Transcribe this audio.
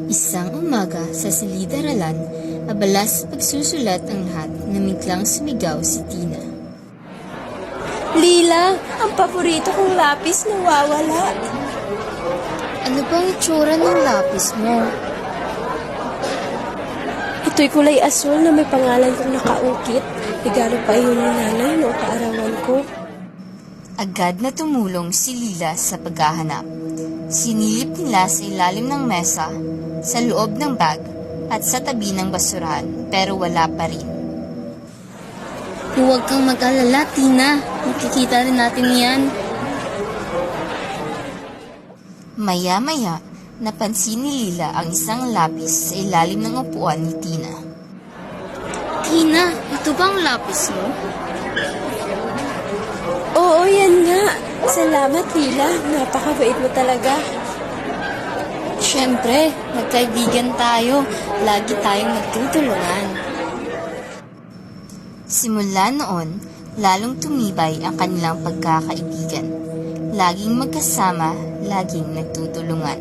Isang umaga sa silid-aralan, abala sa pagsusulat ang lahat na biglang sumigaw si Tina. Lila, ang paborito kong lapis nawawala. Ano bang itsura ng lapis mo? Ito'y kulay asul na may pangalan kong nakaukit. Regalo pa iyon ni nanay noong kaarawan ko. Agad na tumulong si Lila sa paghahanap. Sinilip nila sa ilalim ng mesa, sa loob ng bag, at sa tabi ng basurahan, pero wala pa rin. Huwag kang mag-alala, Tina. Makikita rin natin yan. Maya-maya, napansin ni Lila ang isang lapis sa ilalim ng upuan ni Tina. Tina, ito bang lapis mo? Oo, yan nga. Salamat, Lila. Napakabait mo talaga. Siyempre, magkaibigan tayo. Lagi tayong nagtutulungan. Simula noon, lalong tumibay ang kanilang pagkakaibigan. Laging magkasama, laging nagtutulungan.